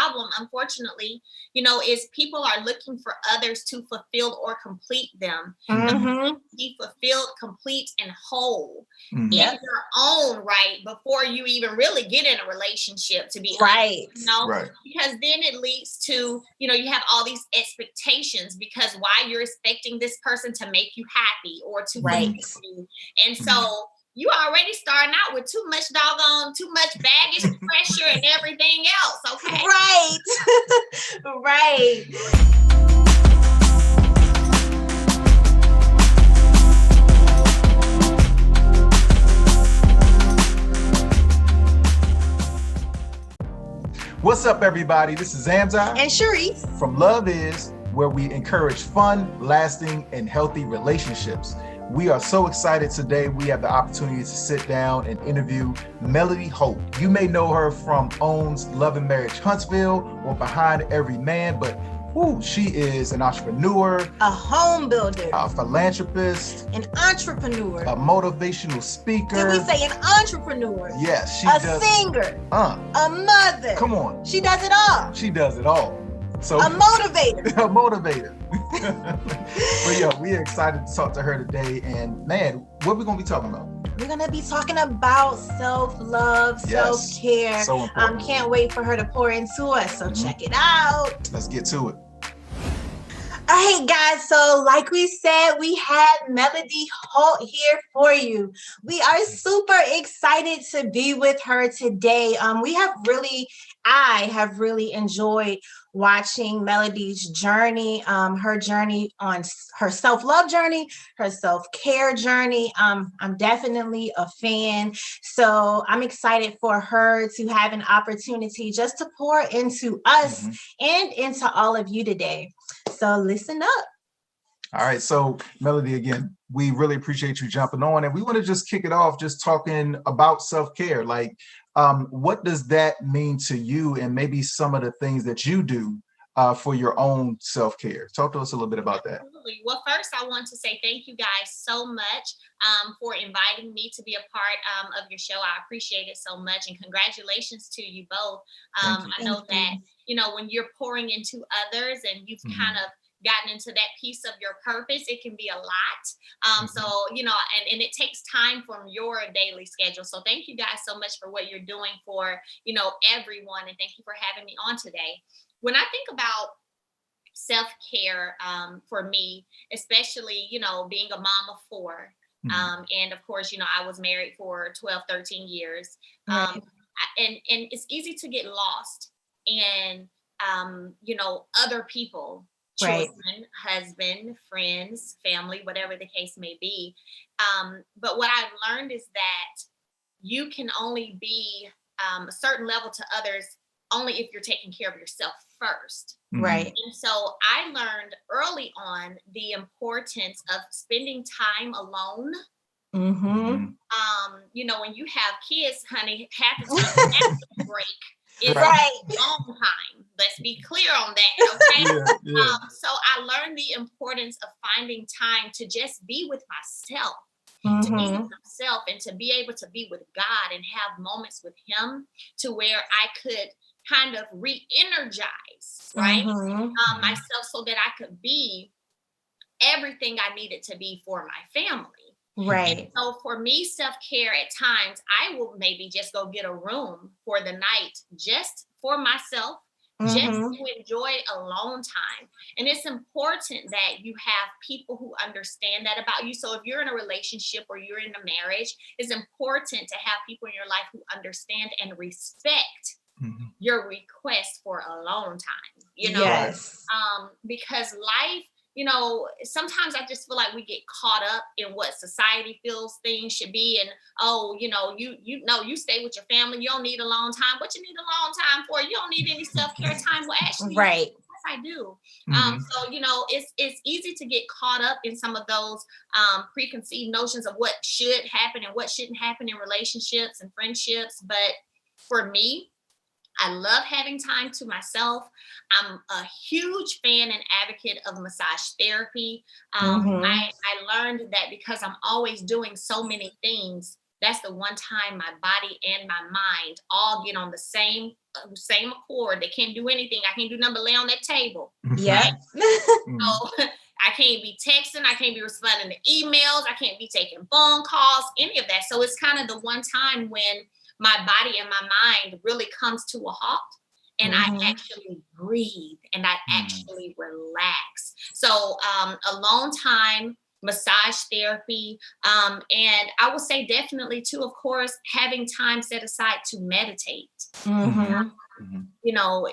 problem, unfortunately, is people are looking for others to fulfill or complete them. Mm-hmm. Be fulfilled, complete, and whole in Yep. your own right before you even really get in a relationship, to be Right. honest, Right. because then it leads to, you have all these expectations, because why you're expecting this person to make you happy or to Right. please you. And so you already starting out with too much baggage, pressure, and everything else. Okay. Right. Right. What's up, everybody? This is Amzi And Cherice. from Love Is, where we encourage fun, lasting, and healthy relationships. We are so excited today. We have the opportunity to sit down and interview Melody Holt. You may know her from OWN's Love and Marriage Huntsville or Behind Every Man, but she is an entrepreneur, A home builder. a philanthropist, An entrepreneur. a motivational speaker. Did we say an entrepreneur? Yes, she a does. singer. A mother. Come on. She does it all. She does it all. So A motivator. a motivator. But yeah, we're excited to talk to her today. And man, what we're gonna be talking about? We're going to be talking about self-love, Yes, self-care. so important. Can't wait for her to pour into us. So check it out. Let's get to it. All right, guys. So like we said, we have Melody Holt here for you. We are super excited to be with her today. I have really enjoyed watching Melody's journey, her journey on her self-love journey, her self-care journey. I'm definitely a fan. So I'm excited for her to have an opportunity just to pour into us and into all of you today. So listen up. All right. So Melody, again, we really appreciate you jumping on, and we want to just kick it off just talking about self-care. Like, what does that mean to you, and maybe some of the things that you do for your own self-care? Talk to us a little bit about that. Absolutely. Well, first, I want to say thank you guys so much for inviting me to be a part of your show. I appreciate it so much, and congratulations to you both. I know that, when you're pouring into others and you've kind of gotten into that piece of your purpose, it can be a lot. So, and it takes time from your daily schedule. So thank you guys so much for what you're doing for, everyone. And thank you for having me on today. When I think about self-care, for me, especially, being a mom of four, and of course, I was married for 12, 13 years. Right. And it's easy to get lost in, other people, children, Right. husband, friends, family, whatever the case may be. But what I've learned is that you can only be a certain level to others only if you're taking care of yourself first. Right. And so I learned early on the importance of spending time alone. When you have kids, honey, half the time after break is long time. Let's be clear on that, okay? So I learned the importance of finding time to just be with myself, to be with myself, and to be able to be with God and have moments with Him to where I could kind of re-energize, right? Myself, so that I could be everything I needed to be for my family. Right. And so for me, self-care at times, I will maybe just go get a room for the night just for myself, just to enjoy alone time. And it's important that you have people who understand that about you. So if you're in a relationship or you're in a marriage, it's important to have people in your life who understand and respect your request for alone time, Yes. because life, sometimes I just feel like we get caught up in what society feels things should be. And, you stay with your family. You don't need alone time. What you need alone time for? You don't need any self-care time. Well, actually, Right. yes, I do. So, it's easy to get caught up in some of those preconceived notions of what should happen and what shouldn't happen in relationships and friendships. But for me, I love having time to myself. I'm a huge fan and advocate of massage therapy. I learned that because I'm always doing so many things that's the one time my body and my mind all get on the same accord. They can't do anything. I can't do nothing but lay on that table. Yeah. So I can't be texting. I can't be responding to emails. I can't be taking phone calls, any of that. So it's kind of the one time when my body and my mind really comes to a halt, and I actually breathe and I actually relax. So alone time, massage therapy, and I would say definitely too, of course, having time set aside to meditate. You know,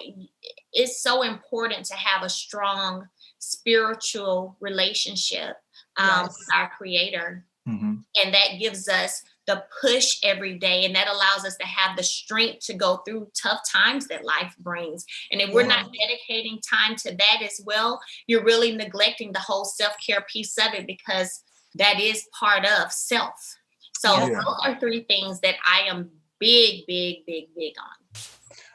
it's so important to have a strong spiritual relationship with our creator. And that gives us the push every day. And that allows us to have the strength to go through tough times that life brings. And if we're not dedicating time to that as well, you're really neglecting the whole self-care piece of it, because that is part of self. So those are three things that I am big on.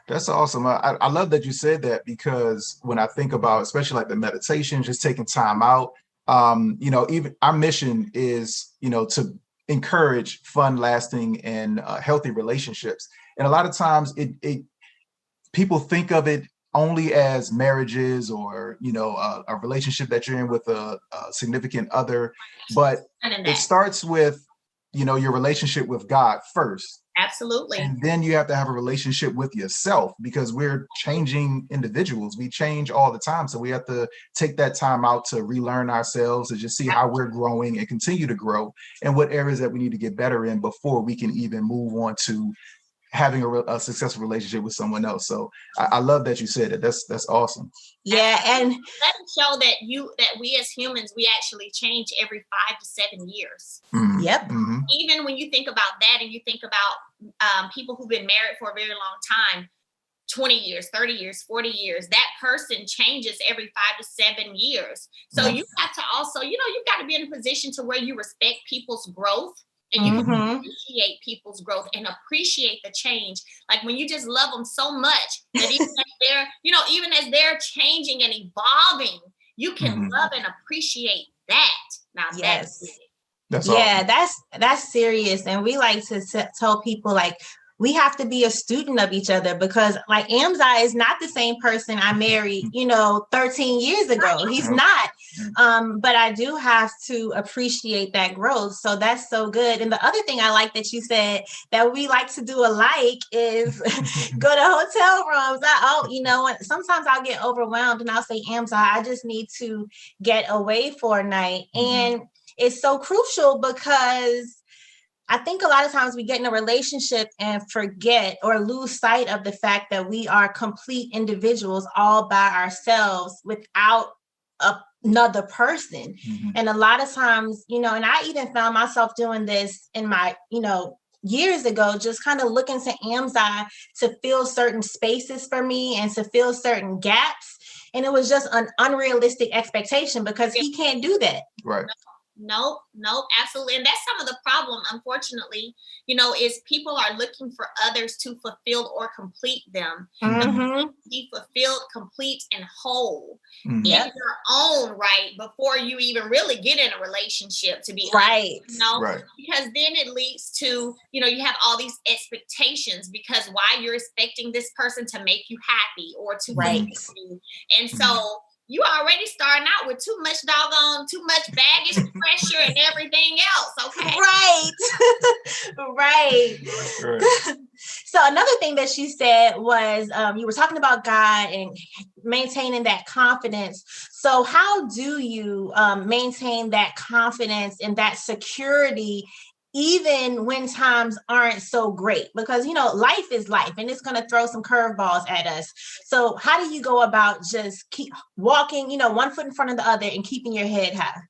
That's awesome. I love that you said that, because when I think about, especially like the meditation, just taking time out, you know, even our mission is, you know, to encourage fun, lasting, and healthy relationships. And a lot of times people think of it only as marriages, or, you know, a relationship that you're in with a significant other, but it starts with, you know, your relationship with God first. Absolutely. And then you have to have a relationship with yourself, because we're changing individuals. We change all the time. So we have to take that time out to relearn ourselves, and just see how we're growing and continue to grow, and what areas that we need to get better in before we can even move on to having a successful relationship with someone else. So I love that you said it. That's awesome. Yeah. And let it show that we as humans, we actually change every 5 to 7 years. Even when you think about that, and you think about people who've been married for a very long time, 20 years, 30 years, 40 years, that person changes every 5 to 7 years. So you have to also, you know, you've got to be in a position to where you respect people's growth, and you can appreciate people's growth and appreciate the change. Like when you just love them so much that even as they're, you know, even as they're changing and evolving, you can love and appreciate that. Now that's it. That's awesome. That's serious. And we like to tell people, like, we have to be a student of each other, because like Amzi is not the same person I married, you know, 13 years ago. He's not. But I do have to appreciate that growth. So that's so good. And the other thing I like that you said that we like to do alike is go to hotel rooms. You know, sometimes I'll get overwhelmed and I'll say, Amzi, I just need to get away for a night. And it's so crucial, because I think a lot of times we get in a relationship and forget or lose sight of the fact that we are complete individuals all by ourselves without another person. And a lot of times, you know, and I even found myself doing this in my, you know, years ago, just kind of looking to Amzi to fill certain spaces for me and to fill certain gaps. And it was just an unrealistic expectation, because he can't do that. Right. Nope, absolutely. And that's some of the problem, unfortunately, you know, is people are looking for others to fulfill or complete them. Be fulfilled, complete, and whole in your own right before you even really get in a relationship, to be honest, you know, because then it leads to, you know, you have all these expectations, because why you're expecting this person to make you happy or to please you. And so you already starting out with too much baggage, pressure, and everything else. Okay. Right. So another thing that she said was, you were talking about God and maintaining that confidence. So how do you maintain that confidence and that security, even when times aren't so great? Because, you know, life is life, and it's going to throw some curveballs at us. So how do you go about just keep walking, you know, one foot in front of the other and keeping your head high?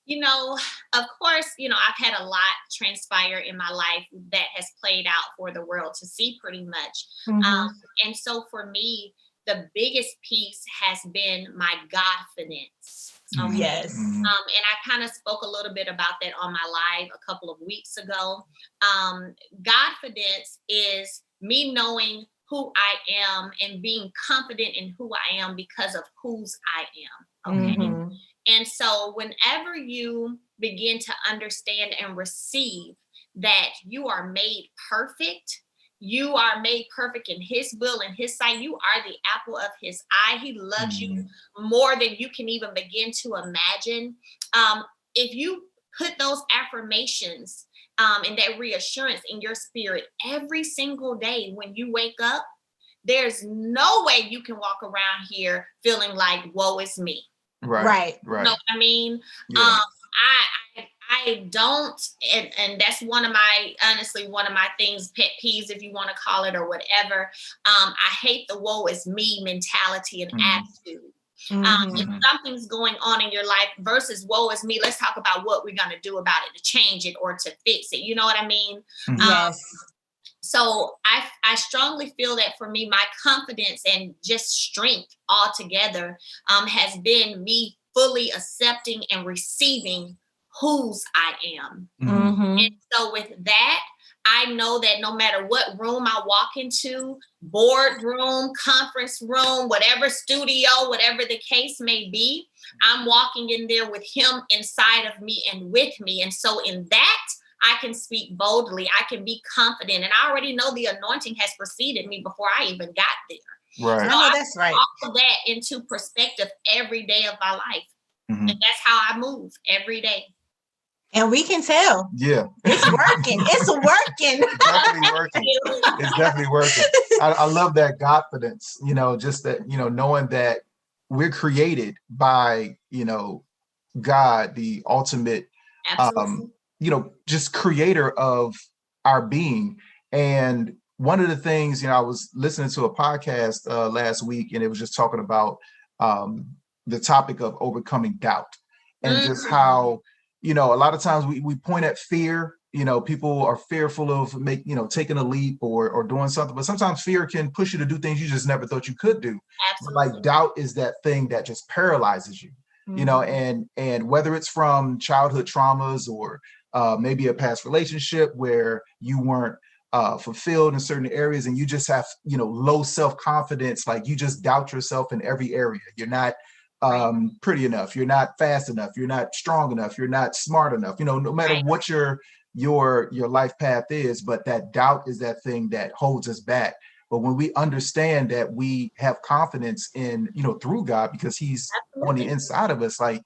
You know, of course, you know, I've had a lot transpire in my life that has played out for the world to see, pretty much. And so for me, the biggest piece has been my Godfidence. Yes. And I kind of spoke a little bit about that on my live a couple of weeks ago. Godfidence is me knowing who I am and being confident in who I am because of whose I am. Okay. And so whenever you begin to understand and receive that you are made perfect. You are made perfect in his will and his sight. You are the apple of his eye. He loves you more than you can even begin to imagine. If you put those affirmations and that reassurance in your spirit every single day when you wake up, there's no way you can walk around here feeling like, woe is me. Right. You know what I mean? Yeah. I don't, and that's one of my things, pet peeves, if you want to call it, or whatever. I hate the woe is me mentality and attitude. If something's going on in your life versus woe is me, let's talk about what we're going to do about it to change it or to fix it. You know what I mean? Yes. So I strongly feel that for me, my confidence and just strength altogether has been me fully accepting and receiving whose I am. And so with that, I know that no matter what room I walk into, boardroom, conference room, whatever studio, whatever the case may be, I'm walking in there with him inside of me and with me. And so in that, I can speak boldly. I can be confident. And I already know the anointing has preceded me before I even got there. Right. So I know that's right. all of that into perspective every day of my life. And that's how I move every day. And we can tell. Yeah. It's working. It's working. It's definitely working. It's definitely working. I love that confidence, just that, knowing that we're created by, God, the ultimate, just creator of our being. And one of the things, I was listening to a podcast last week, and it was just talking about the topic of overcoming doubt and just how, a lot of times we point at fear. People are fearful of taking a leap or doing something, but sometimes fear can push you to do things you just never thought you could do. Absolutely. Like doubt is that thing that just paralyzes you, and whether it's from childhood traumas or maybe a past relationship where you weren't fulfilled in certain areas and you just have, low self-confidence, like you just doubt yourself in every area. You're not pretty enough. You're not fast enough. You're not strong enough. You're not smart enough. No matter what your life path is, but that doubt is that thing that holds us back. But when we understand that we have confidence in, through God, because he's on the inside of us, like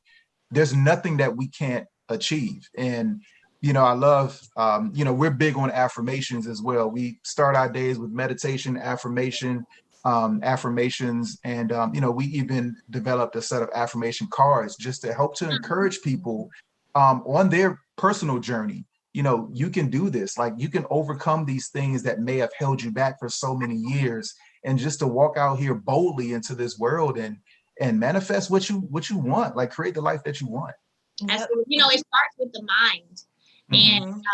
there's nothing that we can't achieve. And, I love, we're big on affirmations as well. We start our days with meditation, affirmations. And, we even developed a set of affirmation cards just to help to encourage people on their personal journey. You can do this, like you can overcome these things that may have held you back for so many years, and just to walk out here boldly into this world and manifest what you want, like create the life that you want. Absolutely. It starts with the mind. And,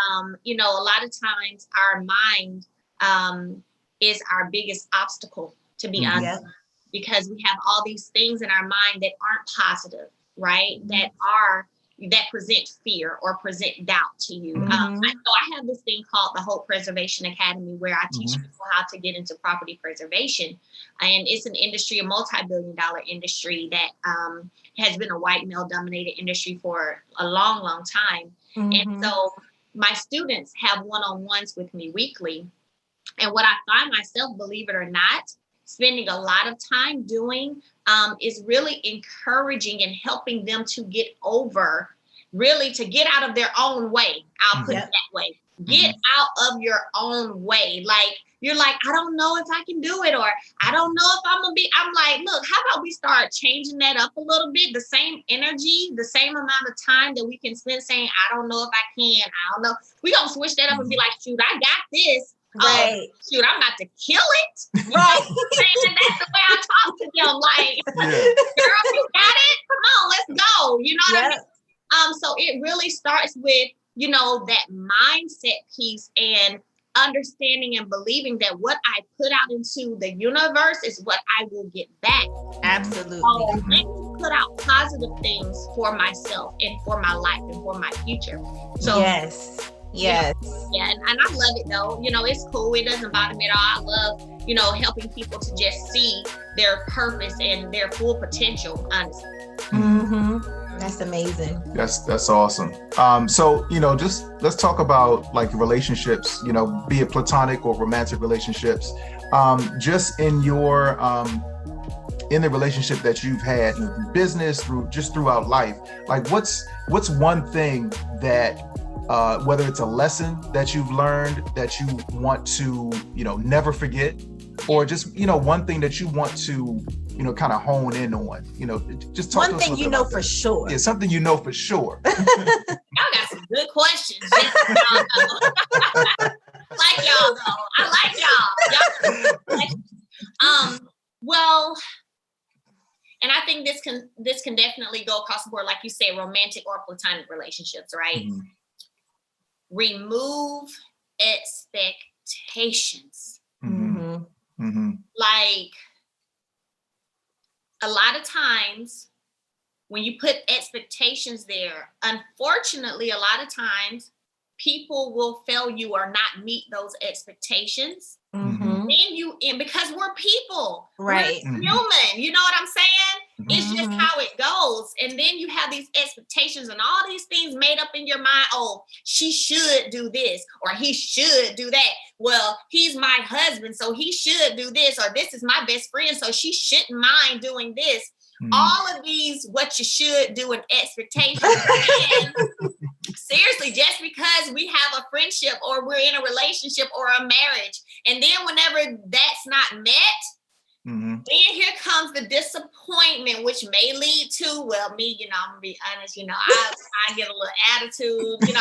a lot of times our mind is our biggest obstacle, to be honest, because we have all these things in our mind that aren't positive, right? That present fear or present doubt to you. So I have this thing called the Hope Preservation Academy, where I teach people how to get into property preservation. And it's an industry, a multi-billion-dollar industry that has been a white male-dominated industry for a long, long time. And so my students have one-on-ones with me weekly. And what I find myself, believe it or not, spending a lot of time doing is really encouraging and helping them to get over, really to get out of their own way. I'll put it that way. Get out of your own way. Like, you're like, I don't know if I can do it, or I don't know if I'm like, look, how about we start changing that up a little bit? The same energy, the same amount of time that we can spend saying, I don't know if I can, I don't know. We're going to switch that up and be like, shoot, I got this. Right. Shoot, I'm about to kill it. Right. That's the way I talk to them. Like, girl, you got it? Come on, let's go. You know what I mean? So it really starts with, that mindset piece and understanding and believing that what I put out into the universe is what I will get back. Absolutely. So let me put out positive things for myself and for my life and for my future. So yes. Yeah, and I love it though. It's cool. It doesn't bother me at all. I love, helping people to just see their purpose and their full potential, honestly. That's amazing. That's awesome. So, just let's talk about like relationships, be it platonic or romantic relationships. Just in your in the relationship that you've had through business, throughout life, like what's one thing that whether it's a lesson that you've learned that you want to, never forget, or just, one thing that you want to, kind of hone in on, just talk one thing for sure. Yeah, something for sure. Y'all got some good questions. Just so y'all know. Like y'all though. I like y'all. Well, and I think this can definitely go across the board, like you said, romantic or platonic relationships, right? Mm-hmm. Remove expectations. Mm-hmm. Mm-hmm. Like a lot of times when you put expectations there, unfortunately, a lot of times people will fail you or not meet those expectations. Mm-hmm. And because we're people, right? We're human. You know what I'm saying? Mm-hmm. It's just how it goes. And then you have these expectations and all these things made up in your mind. Oh, she should do this or he should do that. Well, he's my husband, so he should do this, or this is my best friend, so she shouldn't mind doing this. Mm-hmm. All of these, what you should do and expectations. And seriously, just because we have a friendship or we're in a relationship or a marriage, and then whenever that's not met, mm-hmm. then here comes the disappointment, which may lead to, well, me, I'm gonna be honest, I get a little attitude, and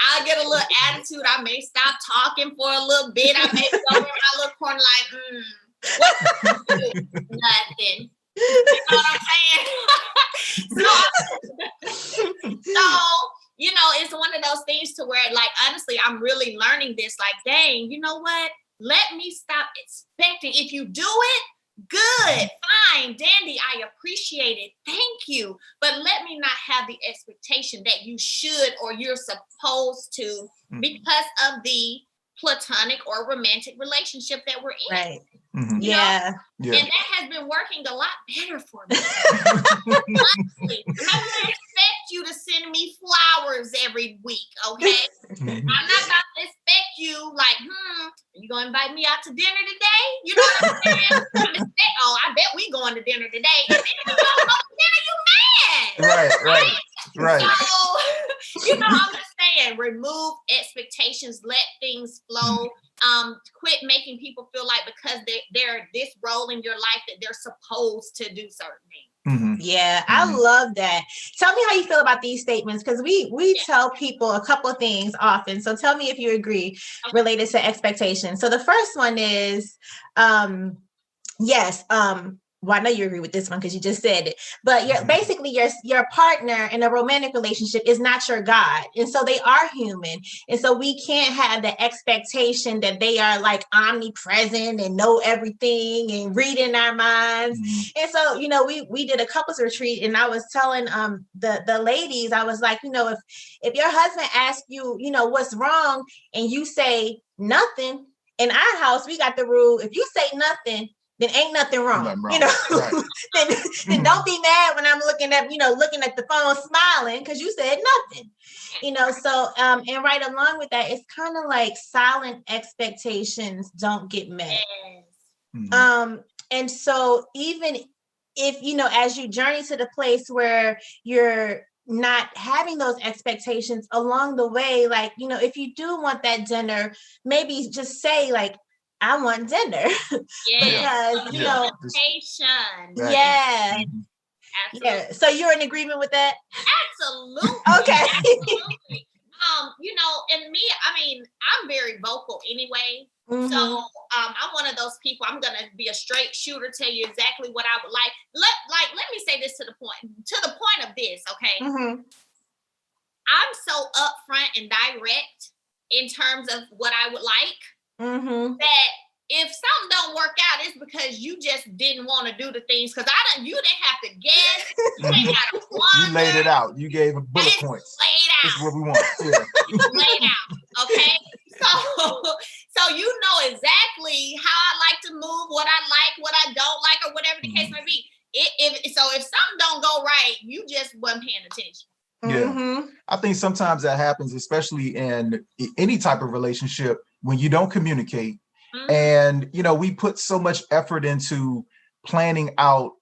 I'll get a little attitude. I may stop talking for a little bit. I may go in my little corner like, what do you do? Nothing. You know what I'm saying? So, it's one of those things to where, like, honestly, I'm really learning this. Like, dang, you know what? Let me stop expecting. If you do it, good, fine, dandy. I appreciate it. Thank you. But let me not have the expectation that you should or you're supposed to because of the platonic or romantic relationship that we're in. Right. Mm-hmm. Yeah. And that has been working a lot better for me. Honestly, I'm going to expect you to send me flowers every week, okay? Mm-hmm. I'm not about to expect you like, are you going to invite me out to dinner today? You know what I'm saying? I bet we going to dinner today. And then if you don't go to dinner, you mad. Right. So, I'm just saying, remove expectations, let things flow. Quit making people feel like because they're this role in your life that they're supposed to do certain things. Mm-hmm. Yeah, mm-hmm. I love that. Tell me how you feel about these statements, because we tell people a couple of things often. So tell me if you agree related to expectations. So the first one is, yes. Well, I know you agree with this one because you just said it, but basically your partner in a romantic relationship is not your God. And so they are human. And so we can't have the expectation that they are like omnipresent and know everything and reading our minds. Mm-hmm. And so, we did a couples retreat, and I was telling the ladies, I was like, if your husband asks you, what's wrong, and you say nothing, in our house, we got the rule, if you say nothing, then ain't nothing wrong. Right. then don't be mad when I'm looking at the phone smiling because you said nothing. So and right along with that, it's kind of like silent expectations don't get met. Yes. Mm-hmm. And so even if as you journey to the place where you're not having those expectations along the way, like if you do want that dinner, maybe just say like, I want dinner. Yes. Because, Invitation. Yeah. Absolutely. Yeah. So you're in agreement with that? Absolutely. Okay. Absolutely. And me, I'm very vocal anyway. Mm-hmm. So I'm one of those people, I'm going to be a straight shooter, tell you exactly what I would like. Let me say this to the point of this, okay? Mm-hmm. I'm so upfront and direct in terms of what I would like. Mm-hmm. That if something don't work out, it's because you just didn't want to do the things. Because you didn't have to guess. You ain't got to wonder. You laid it out. You gave a bullet points. Laid out. This is what we want. Yeah. Laid out. Okay. So you know exactly how I like to move, what I like, what I don't like, or whatever the case I think sometimes that happens, especially in any type of relationship, when you don't communicate. And, we put so much effort into planning out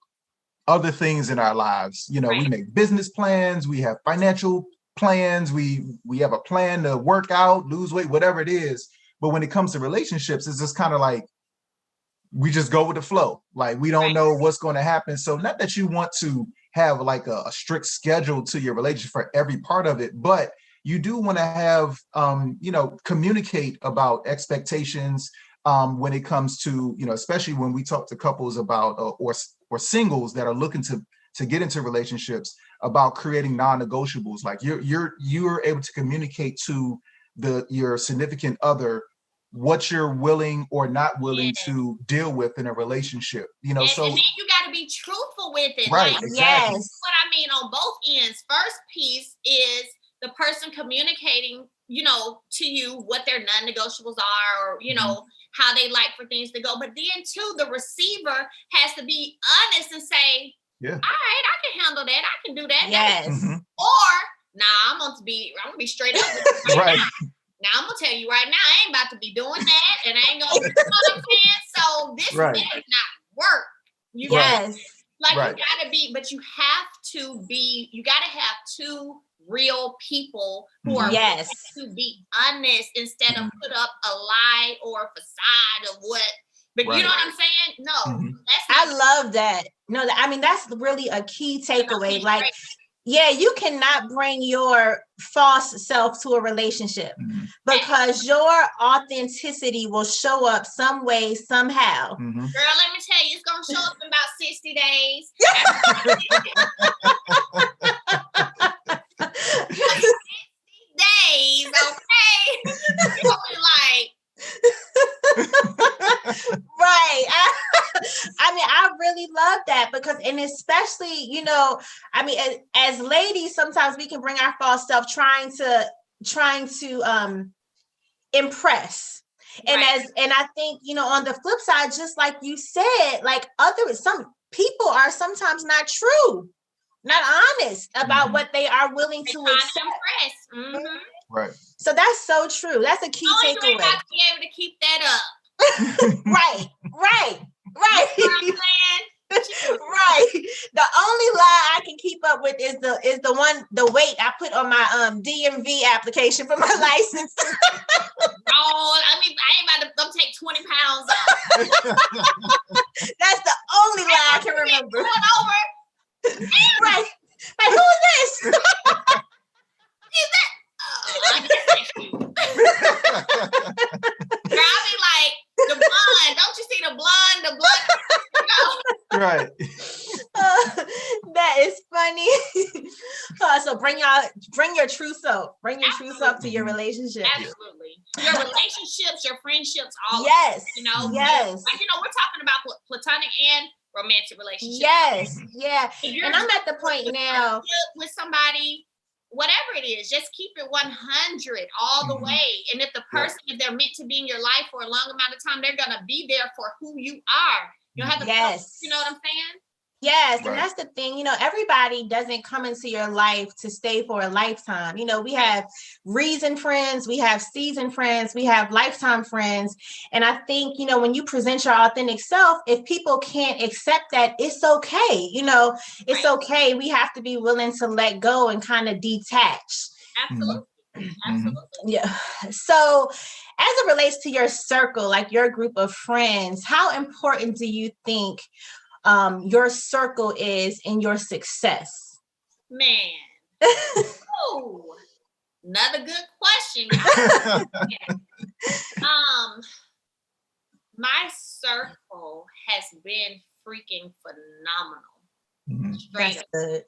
other things in our lives. We make business plans, we have financial plans, we have a plan to work out, lose weight, whatever it is. But when it comes to relationships, it's just kind of like, we just go with the flow. Like, we don't know what's going to happen. So not that you want to have like a strict schedule to your relationship for every part of it, but you do want to have, communicate about expectations when it comes to, especially when we talk to couples about, or singles that are looking to get into relationships, about creating non-negotiables. Like you're able to communicate to your significant other what you're willing or not willing to deal with in a relationship, so and then you got to be truthful with it. Right, like, exactly. what I mean on both ends. First piece is the person communicating, to you what their non-negotiables are, or how they like for things to go. But then too, the receiver has to be honest and say, yeah, all right, I can handle that, I can do that. Yes. Or I'm gonna be straight up with you right. Now I'm gonna tell you right now, I ain't about to be doing that, and I ain't gonna, you know what I'm saying? So this Right. does not work. You Yes. you gotta be, but you gotta have two real people who are willing to be honest instead of put up a lie or a facade of what. But you know what I'm saying? No, that's not. I love that. No, I mean, that's really a key takeaway. Like, yeah, you cannot bring your false self to a relationship because your authenticity will show up some way, somehow. Girl, let me tell you, it's going to show up in about 60 days. 60 days, okay? You'll be like... Right. I mean, I really love that because, and especially, I mean, as ladies, sometimes we can bring our false self trying to impress. And and I think, on the flip side, just like you said, like some people are sometimes not true, not honest about what they are willing to accept. Right. So that's so true. That's a key takeaway. You ain't got to be able to keep that up. Right. You know what I'm saying? Right. The only lie I can keep up with is the weight I put on my DMV application for my license. I mean, I ain't about to take 20 pounds off. That's the only lie I can remember. Over. Right. Like, who is this? Is that? I just you. Girl, I'll be like, the blonde. Don't you see the blonde? The blonde. Right. That is funny. So bring your true self. Bring your true self to your relationship. Absolutely. Your relationships, your friendships, all yes. of it, Yes. Like, we're talking about platonic and romantic relationships. Yes. Yeah. And I'm at the point now with somebody, whatever it is, just keep it 100 all the way. And if the person, if they're meant to be in your life for a long amount of time, they're gonna be there for who you are. You don't have to, you know what I'm saying? Yes, and that's the thing. Everybody doesn't come into your life to stay for a lifetime. We have reason friends, we have season friends, we have lifetime friends. And I think, when you present your authentic self, if people can't accept that, it's okay. It's okay. We have to be willing to let go and kind of detach. Absolutely. Absolutely. Yeah. So as it relates to your circle, like your group of friends, how important do you think your circle is in your success? Man. Oh, another good question. My circle has been freaking phenomenal. Straight up. Good.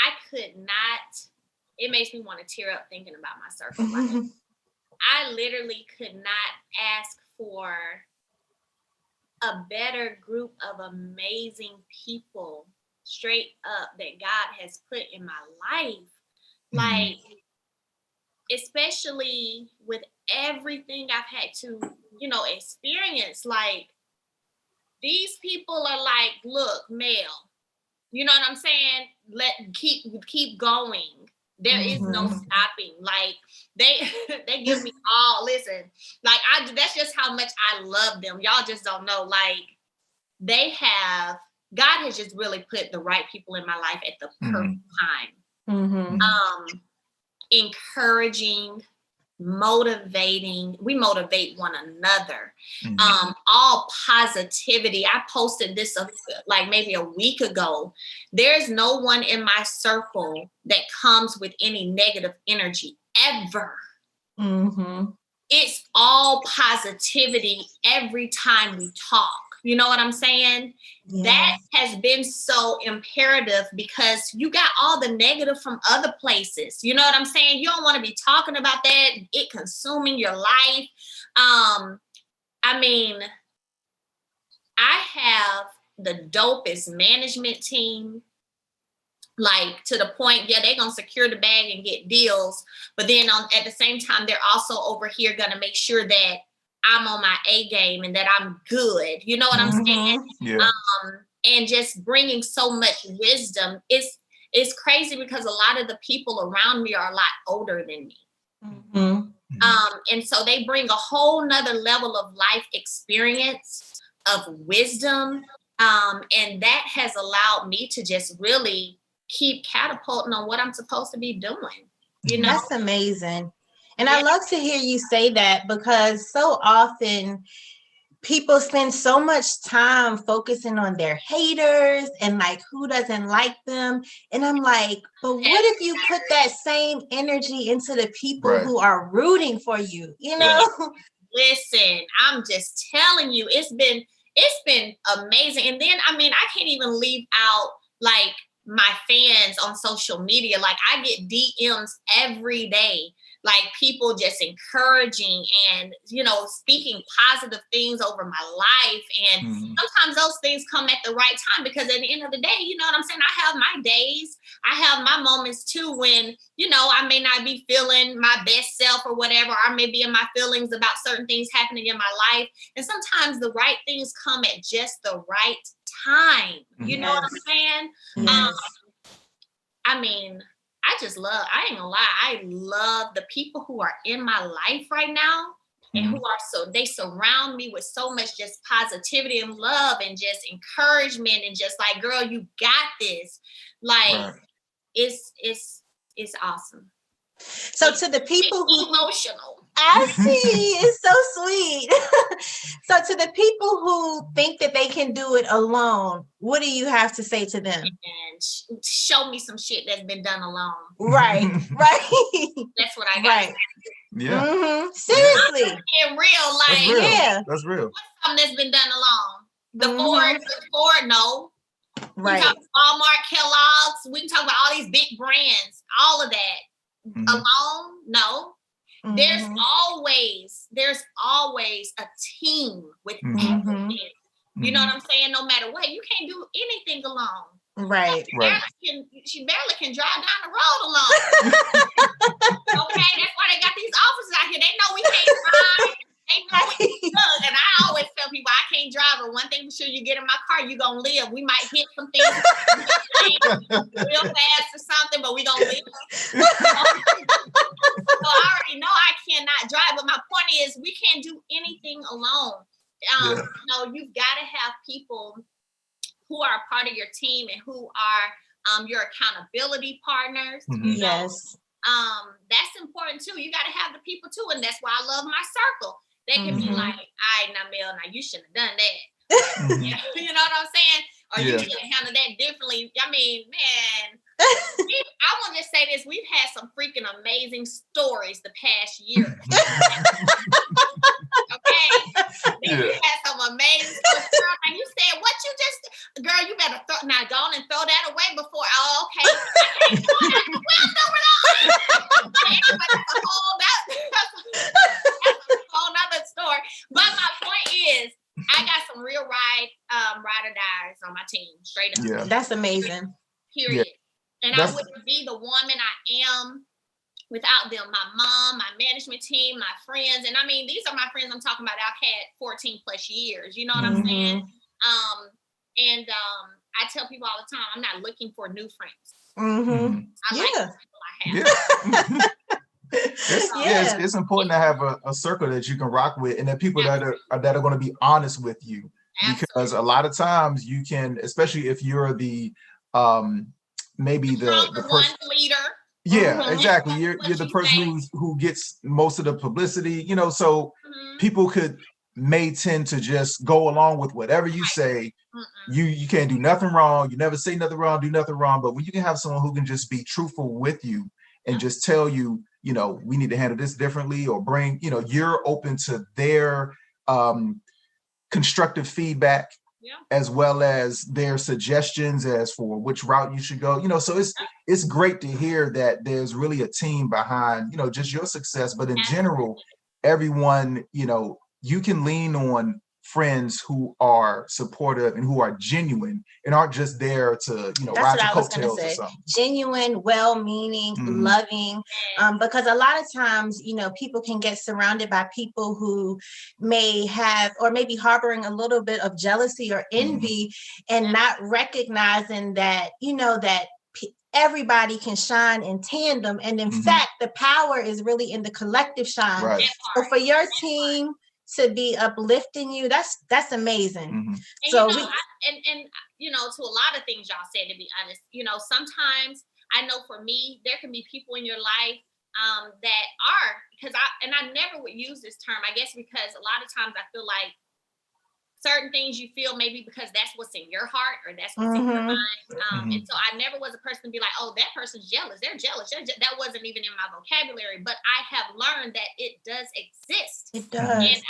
I could not, it makes me want to tear up thinking about my circle. Like, I literally could not ask for a better group of amazing people straight up that God has put in my life. Like, especially with everything I've had to, experience, like, these people are like, look, Mel, You know what I'm saying? Keep going. There is no stopping. Like they give me all. Listen, like that's just how much I love them. Y'all just don't know. Like God has just really put the right people in my life at the perfect time. Encouraging, motivating. We motivate one another. All positivity. I posted this like maybe a week ago. There's no one in my circle that comes with any negative energy ever. It's all positivity every time we talk. You know what I'm saying? Yeah. That has been so imperative because you got all the negative from other places. You know what I'm saying? You don't want to be talking about that, it consuming your life. I mean, I have the dopest management team, like to the point, yeah, they're going to secure the bag and get deals. But then at the same time, they're also over here going to make sure that I'm on my A game and that I'm good. You know what I'm saying? Yeah. And just bringing so much wisdom. It's crazy because a lot of the people around me are a lot older than me. And so they bring a whole nother level of life experience, of wisdom. And that has allowed me to just really keep catapulting on what I'm supposed to be doing. You know? That's amazing. And I love to hear you say that because so often people spend so much time focusing on their haters and like who doesn't like them. And I'm like, but what if you put that same energy into the people who are rooting for you, you know? Listen, I'm just telling you, it's been amazing. And then, I mean, I can't even leave out like my fans on social media. Like I get DMs every day. Like people just encouraging and, you know, speaking positive things over my life. And sometimes those things come at the right time because at the end of the day, you know what I'm saying? I have my days. I have my moments too when, you know, I may not be feeling my best self or whatever. I may be in my feelings about certain things happening in my life. And sometimes the right things come at just the right time. You know what I'm saying? Yes. I mean, I ain't gonna lie, I love the people who are in my life right now and who are they surround me with so much just positivity and love and just encouragement and just like, girl, you got this. Like it's awesome. So to the people who emotional. I see, it's so sweet. So to the people who think that they can do it alone, what do you have to say to them? And show me some shit that's been done alone. Right. That's what I got. Yeah. Seriously. In real life. That's real. What's something that's been done alone? The Ford, no. Right. We can talk Walmart, Kellogg's. We can talk about all these big brands. All of that. Alone, no. There's always a team with everything. You know what I'm saying? No matter what, you can't do anything alone. Right. She barely can drive down the road alone. Okay, that's why they got these officers out here. They know we can't drive. They know we look. And I always tell people I can't drive, but one thing for sure, you get in my car, you gonna live. We might hit some things real fast or something, but we gonna live. So I already know I cannot drive, but my point is we can't do anything alone. You know, you've got to have people who are a part of your team and who are your accountability partners. You know? That's important too. You got to have the people too, and that's why I love my circle. They can be like, "All right, now Mel, now you shouldn't have done that." You know what I'm saying? Or you should have handled that differently. I mean, man. I want to just say this. We've had some freaking amazing stories the past year. Okay? We've had some amazing stories. Girl, and you said, what you just, girl, you better now go on and throw that away before, okay. We'll throw it on. That's a whole nother story. But my point is, I got some real ride or dies on my team, straight up. Yeah. That's amazing. Period. And I wouldn't be the woman I am without them. My mom, my management team, my friends. And I mean, these are my friends I'm talking about. I've had 14 plus years. You know what I'm saying? I tell people all the time, I'm not looking for new friends. Mm-hmm. I like the people I have. Yeah. It's important to have a circle that you can rock with, and that people that are going to be honest with you. Because a lot of times you can, especially if you're the maybe the person leader. Yeah, exactly. You're the person who gets most of the publicity, you know, so people may tend to just go along with whatever you say. You can't do nothing wrong. You never say nothing wrong, do nothing wrong. But when you can have someone who can just be truthful with you and just tell you, you know, we need to handle this differently, or bring, you know, you're open to their constructive feedback, as well as their suggestions as for which route you should go, you know. So it's great to hear that there's really a team behind, you know, just your success. But in general, everyone, you know, you can lean on friends who are supportive and who are genuine and aren't just there to, you know, ride your coattails or something. Genuine, well-meaning, loving, because a lot of times, you know, people can get surrounded by people who may have, or maybe harboring a little bit of jealousy or envy, and not recognizing that, you know, that everybody can shine in tandem. And in fact, the power is really in the collective shine. Right. So for your team to be uplifting you, that's amazing. And so you know, and you know, to a lot of things y'all said, to be honest, you know, sometimes I know for me, there can be people in your life that are, because I never would use this term, I guess, because a lot of times I feel like certain things you feel maybe because that's what's in your heart, or that's what's in your mind. And so I never was a person to be like, oh, that person's jealous. They're jealous. That wasn't even in my vocabulary. But I have learned that it does exist. It does. And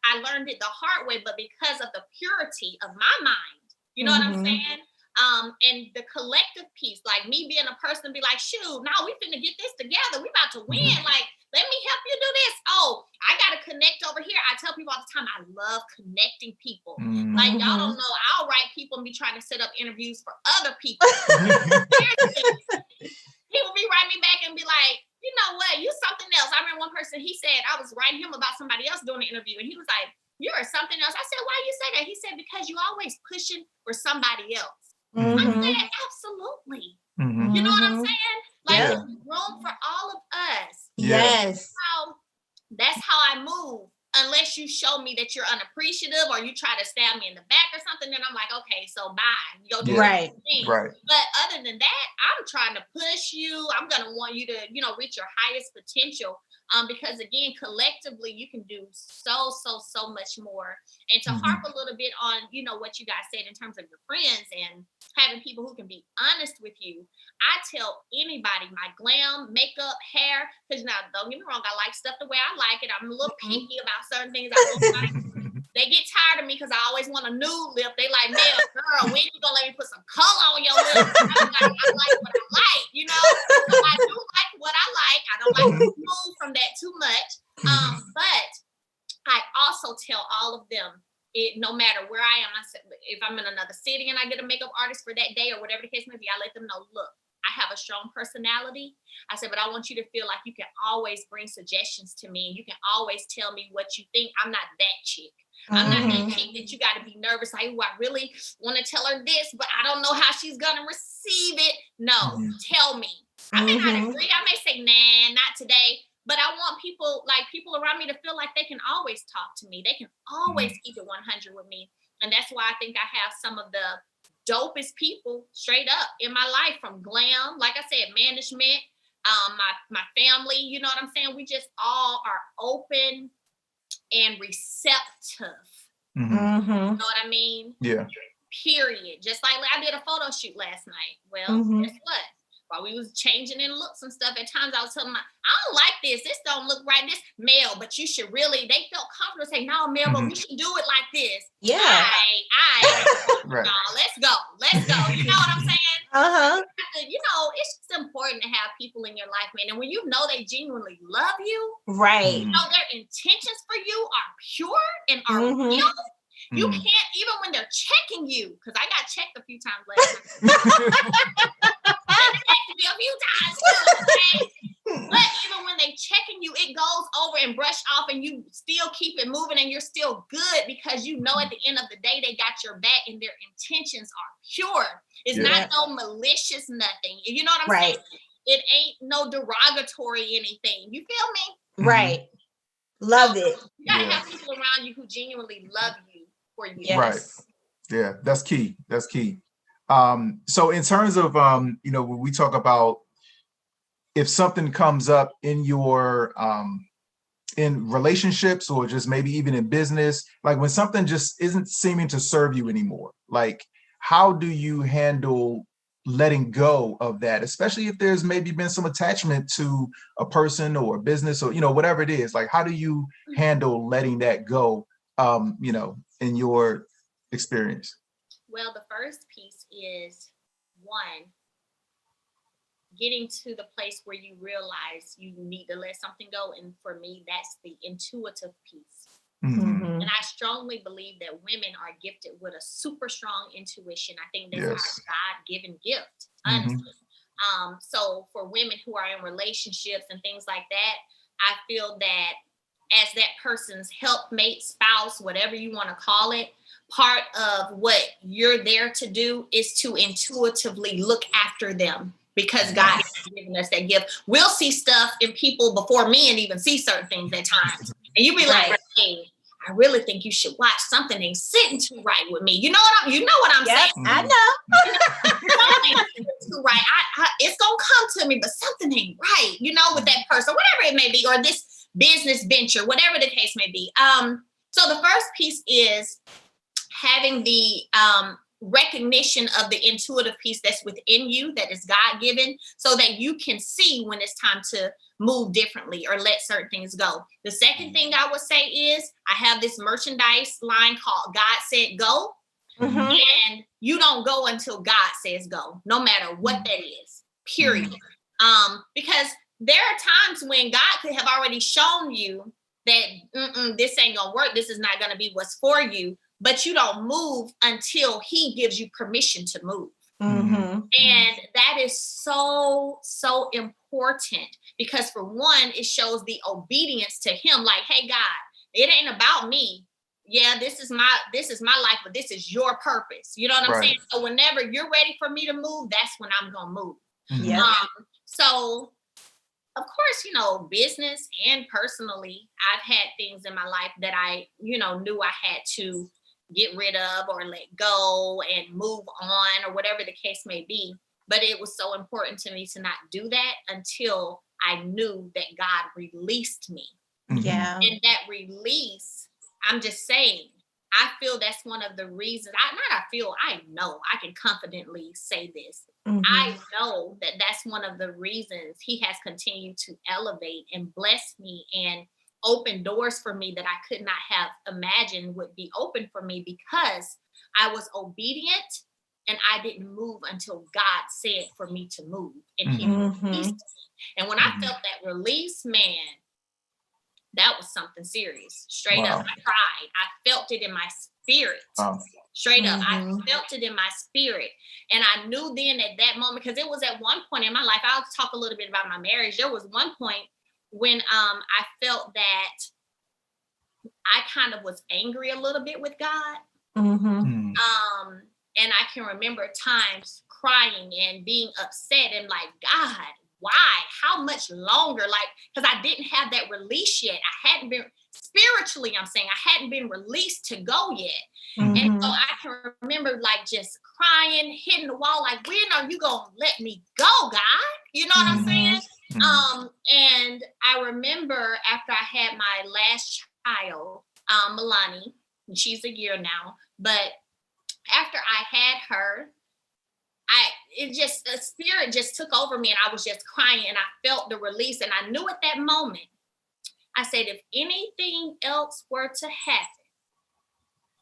I learned it the hard way, but because of the purity of my mind, you know what I'm saying? And the collective piece, like me being a person to be like, shoot, now we finna get this together. We about to win. Like, let me help you do this. Oh, I got to connect over here. I tell people all the time, I love connecting people. Like, y'all don't know, I'll write people and be trying to set up interviews for other people. People be writing me back and be like, you know what, you something else. I remember one person, he said, I was writing him about somebody else doing an interview, and he was like, you're something else. I said, why you say that? He said, because you always pushing for somebody else. I said, absolutely. You know what I'm saying? Like, there's room for all of us. Yes. That's how I move. Unless you show me that you're unappreciative or you try to stab me in the back or something, then I'm like, okay, so bye. Go do right. Right. But other than that, I'm trying to push you. I'm gonna want you to, you know, reach your highest potential. Because again, collectively, you can do so much more. And to harp a little bit on, you know, what you guys said in terms of your friends and having people who can be honest with you. I tell anybody my glam, makeup, hair, because now don't get me wrong, I like stuff the way I like it. I'm a little picky about certain things I don't like. They get tired of me because I always want a nude lip. They like, man, girl, when you gonna let me put some color on your lips? I'm like, I like what I like, you know? So I do like what I like. I don't like to move from that too much. But I also tell all of them, no matter where I am, I said, if I'm in another city and I get a makeup artist for that day or whatever the case may be, I let them know, look, I have a strong personality. I said, but I want you to feel like you can always bring suggestions to me. You can always tell me what you think. I'm not that chick. I'm not that chick that you got to be nervous. Like, I really want to tell her this, but I don't know how she's going to receive it. No, tell me. I may not agree. I may say, nah, not today. But I want people around me to feel like they can always talk to me. They can always keep it 100 with me. And that's why I think I have some of the dopest people straight up in my life, from glam, like I said, management, my family, you know what I'm saying? We just all are open and receptive. You know what I mean? Yeah. Period. Just like I did a photo shoot last night. Well, guess what? While we was changing in looks and stuff, at times I was telling them, I don't like this. This don't look right. This, Mel, but you should really, they felt comfortable saying, no, Mel, but we should do it like this. Yeah. Right. No, let's go. You know what I'm saying? You know, it's just important to have people in your life, man. And when you know they genuinely love you, right? You know their intentions for you are pure and are real. You can't, even when they're checking you, because I got checked a few times last night. They checked me a few times too, okay? But even when they checking you, it goes over and brush off, and you still keep it moving, and you're still good because you know at the end of the day they got your back and their intentions are pure. It's not no malicious nothing. You know what I'm saying? It ain't no derogatory anything. You feel me? Right. Love it. You gotta have people around you who genuinely love you for you. Yes. Right. Yeah, that's key. That's key. So in terms of you know, when we talk about if something comes up in your in relationships or just maybe even in business, like when something just isn't seeming to serve you anymore, like how do you handle letting go of that, especially if there's maybe been some attachment to a person or a business or, you know, whatever it is, like how do you handle letting that go, you know, in your experience? Well, the first piece is one, getting to the place where you realize you need to let something go. And for me, that's the intuitive piece. And I strongly believe that women are gifted with a super strong intuition. I think that's our God-given gift, honestly. So for women who are in relationships and things like that, I feel that as that person's helpmate, spouse, whatever you want to call it, part of what you're there to do is to intuitively look after them. Because God has given us that gift. We'll see stuff in people before men even see certain things at times. And you be like, hey, I really think you should watch. Something ain't sitting too right with me. You know what I'm saying? I know. Something ain't sitting too right. It's gonna come to me, but something ain't right, you know, with that person, whatever it may be, or this business venture, whatever the case may be. So the first piece is having the recognition of the intuitive piece that's within you, that is God-given, so that you can see when it's time to move differently or let certain things go. The second thing I would say is I have this merchandise line called God Said Go. And you don't go until God says go, no matter what that is, period. Because there are times when God could have already shown you that this ain't gonna work, this is not gonna be what's for you, but you don't move until he gives you permission to move. And that is so, so important because for one, it shows the obedience to him. Like, hey, God, it ain't about me. Yeah, this is my life, but this is your purpose. You know what I'm saying? So whenever you're ready for me to move, that's when I'm gonna move. So of course, you know, business and personally, I've had things in my life that I, you know, knew I had to get rid of or let go and move on or whatever the case may be. But it was so important to me to not do that until I knew that God released me. And that release, I'm just saying, I feel that's one of the reasons, I know, I can confidently say this. I know that that's one of the reasons he has continued to elevate and bless me and open doors for me that I could not have imagined would be open for me because I was obedient and I didn't move until God said for me to move. And he released me. And when I felt that release, man, that was something serious. Straight up, I cried. I felt it in my spirit. Straight up, I felt it in my spirit. And I knew then at that moment, because it was at one point in my life, I'll talk a little bit about my marriage. There was one point when I felt that I kind of was angry a little bit with God. And I can remember times crying and being upset and like, God, why? How much longer? Like, because I didn't have that release yet. I hadn't been, spiritually, I'm saying, I hadn't been released to go yet. And so I can remember like just crying, hitting the wall, like, when are you going to let me go, God? You know what I'm saying? And I remember after I had my last child, Milani, and she's a year now, but after I had her, a spirit just took over me and I was just crying and I felt the release. And I knew at that moment, I said, if anything else were to happen,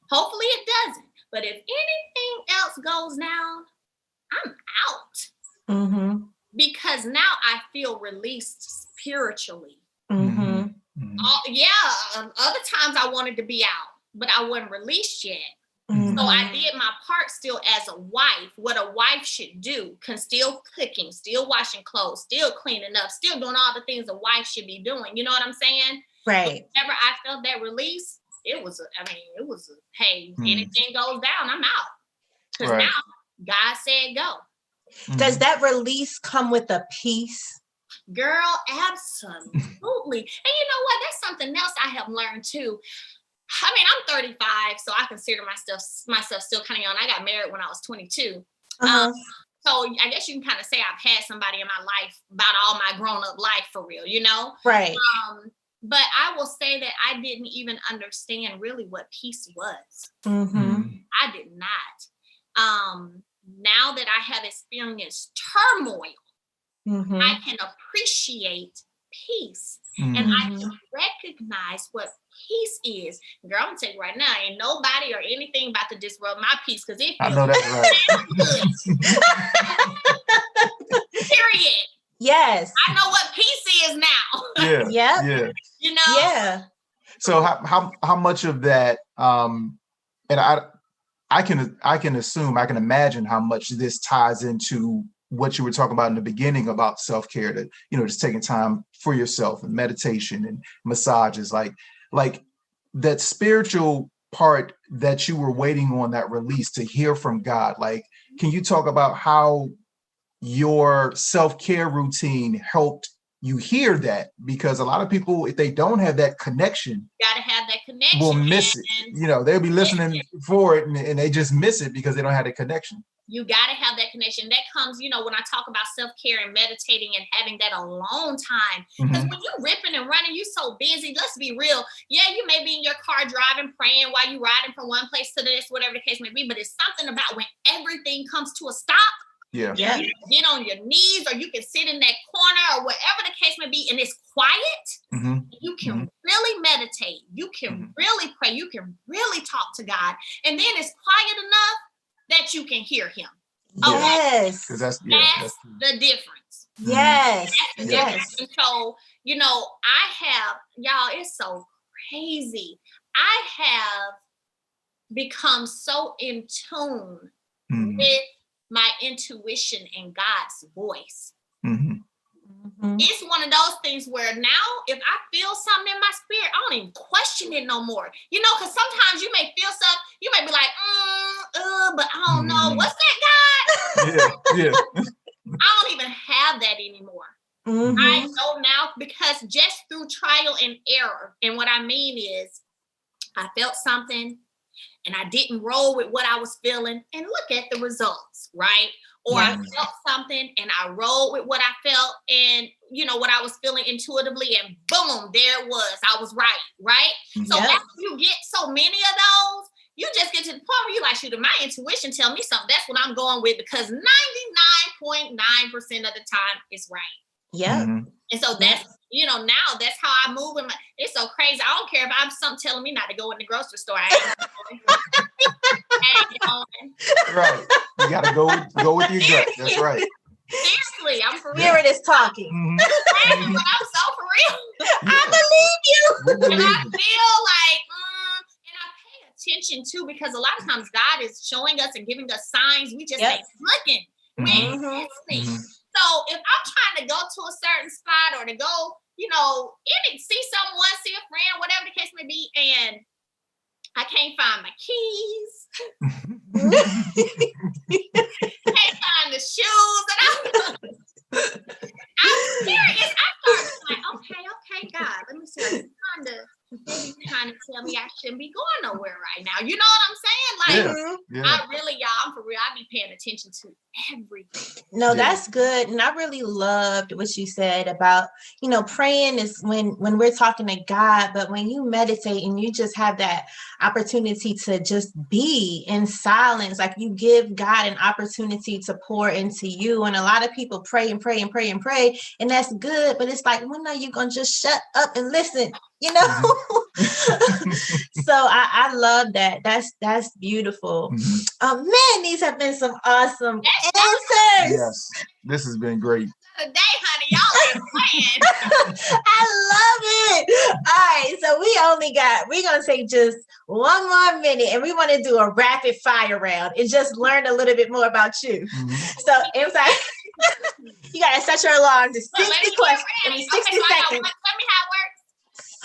hopefully it doesn't, but if anything else goes now, I'm out. Because now I feel released spiritually. Other times I wanted to be out, but I wasn't released yet. So I did my part still as a wife, what a wife should do, still cooking, still washing clothes, still cleaning up, still doing all the things a wife should be doing. You know what I'm saying? Right. But whenever I felt that release, it was hey, anything goes down, I'm out. Because now God said go. Does that release come with a peace? Girl, absolutely. And you know what? That's something else I have learned too. I mean, I'm 35, so I consider myself still kind of young. I got married when I was 22. So I guess you can kind of say I've had somebody in my life about all my grown-up life for real, you know? Right. But I will say that I didn't even understand really what peace was. I did not. Now that I have experienced turmoil, I can appreciate peace. And I can recognize what peace is. Girl, I'm gonna tell you right now, ain't nobody or anything about to disrupt my peace because it feels I know that's right. Period. Yes. I know what peace is now. Yeah. You know? Yeah. So how much of that and I can assume, I can imagine how much this ties into what you were talking about in the beginning about self-care, that, just taking time for yourself and meditation and massages, like that spiritual part that you were waiting on, that release to hear from God. Like, can you talk about how your self-care routine helped you hear that? Because a lot of people, if they don't have that connection, gotta have that connection, will miss it. They'll be listening for it and they just miss it because they don't have the connection. You got to have that connection. That comes, when I talk about self-care and meditating and having that alone time. Because when you're ripping and running, you're so busy. Let's be real. Yeah, you may be in your car driving, praying while you're riding from one place to the next, whatever the case may be. But it's something about when everything comes to a stop. Yeah. You can get on your knees, or you can sit in that corner, or whatever the case may be, and it's quiet. You can really meditate. You can really pray. You can really talk to God. And then it's quiet enough that you can hear him. Yes. That's the difference. Yes. That's the difference. And so, I have, y'all, it's so crazy. I have become so in tune with my intuition and God's voice. It's one of those things where now if I feel something in my spirit, I don't even question it no more. Because sometimes you may feel something, you may be like, but I don't know. What's that, God? Yeah. I don't even have that anymore. I know now because just through trial and error. And what I mean is I felt something and I didn't roll with what I was feeling, and look at the results, right? Or I felt something and I rolled with what I felt and, what I was feeling intuitively, and boom, there it was. I was right? So after you get so many of those, you just get to the point where you're like, shoot, if my intuition tell me something, that's what I'm going with, because 99.9% of the time it's right. Yeah. And so that's, now that's how I move. It's so crazy. I don't care if I'm something telling me not to go in the grocery store. I ain't going. Right. You got to go with your gut. That's right. Seriously, I'm for real. Spirit is talking. I'm so for real. I believe you. And I feel like, and I pay attention too, because a lot of times God is showing us and giving us signs. We just ain't looking. We ain't listening. So if I'm trying to go to a certain spot or to go, see someone, see a friend, whatever the case may be, and I can't find my keys, can't find the shoes, and I'm serious. I started like, okay, God, let me see. You're trying to tell me I shouldn't be going nowhere right now. You know what I'm saying? Like, I really, y'all, I'm for real. I be paying attention to everything. No, that's good. And I really loved what you said about, praying is when we're talking to God, but when you meditate and you just have that opportunity to just be in silence, like you give God an opportunity to pour into you. And a lot of people pray and pray and pray and pray, and that's good. But it's like, when are you going to just shut up and listen? So I love that. That's beautiful. Man, these have been some awesome answers. Yes, this has been great. today, honey. Y'all ain't playing. I love it. All right, so we're gonna take just one more minute, and we want to do a rapid fire round and just learn a little bit more about you. So, Amzi, you gotta set your alarm to 60 questions. 60 seconds. Tell me how it works.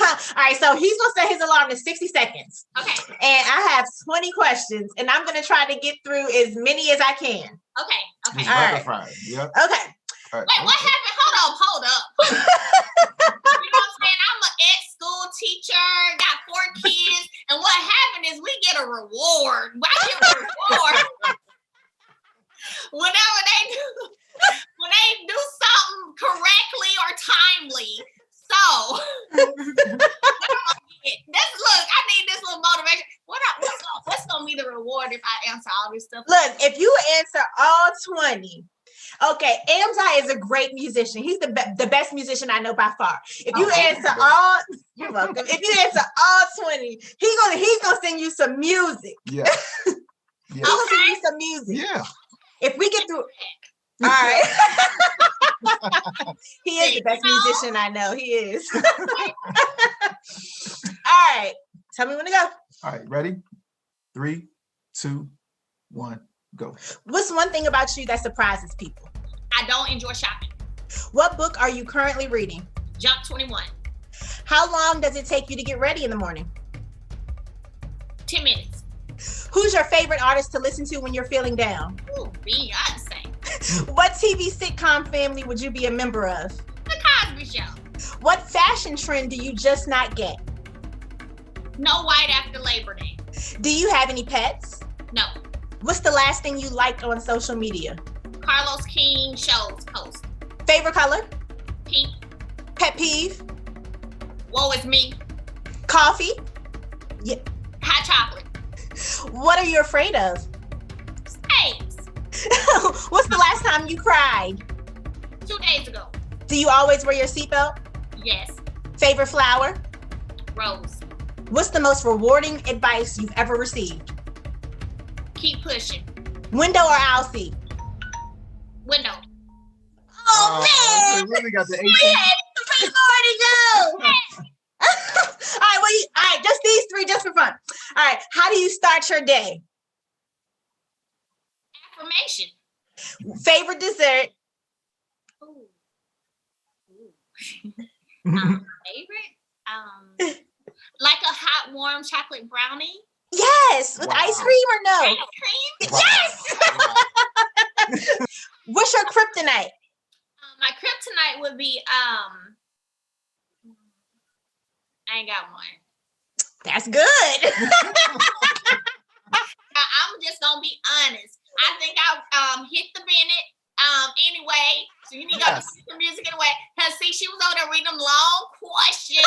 All right, so he's gonna set his alarm to 60 seconds. Okay. And I have 20 questions, and I'm gonna try to get through as many as I can. Okay. Just All rapid right. fire. Yep. Okay. All right. Wait, what happened? Hold up. You know what I'm saying? I'm an ex-school teacher, got 4 kids, and what happened is we get a reward. I get a reward whenever when they do something correctly or timely. So, look, I need this little motivation. What's gonna be the reward if I answer all this stuff? Look, if you answer all 20, okay, Amzi is a great musician. He's the best musician I know by far. If you answer all, you're welcome. If you answer all 20, he's gonna sing you some music. Yeah. He's gonna sing you some music. Yeah. If we get through, all right. He is the best musician I know. He is. All right. Tell me when to go. All right, ready? 3, 2, 1, go. What's one thing about you that surprises people? I don't enjoy shopping. What book are you currently reading? Jump 21. How long does it take you to get ready in the morning? 10 minutes. Who's your favorite artist to listen to when you're feeling down? Ooh, Beyonce. What TV sitcom family would you be a member of? The Cosby Show. What fashion trend do you just not get? No white after Labor Day. Do you have any pets? No. What's the last thing you liked on social media? Carlos King shows post. Favorite color? Pink. Pet peeve? Woe is me. Coffee? Yeah. Hot chocolate. What are you afraid of? Snakes. What's the last time you cried? 2 days ago. Do you always wear your seatbelt? Yes. Favorite flower? Rose. What's the most rewarding advice you've ever received? Keep pushing. Window or aisle seat? Window. Oh, man! We got the 18. We had 3 more to go. All right, just these 3 just for fun. All right, how do you start your day? Affirmation. Favorite dessert? Ooh. Favorite? Like a hot, warm chocolate brownie. Yes, with ice cream or no? Ice cream? Wow. Yes! What's your kryptonite? My kryptonite would be I ain't got one. That's good. I'm just gonna be honest. I think I hit the Bennett anyway. So you need to go to the music anyway. Cause see, she was over there reading them long questions.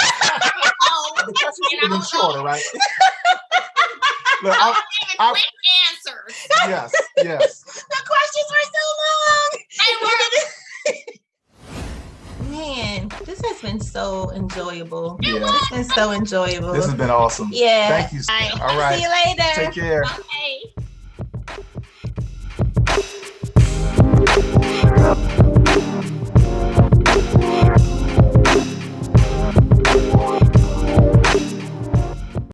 The questions have been shorter, right? Look, I don't even quick answers. yes. The questions were so long. They were. Man, this has been so enjoyable. Yeah. It's been so enjoyable. This has been awesome. Yeah. Thank you. All right. All right. See you later. Take care. Okay.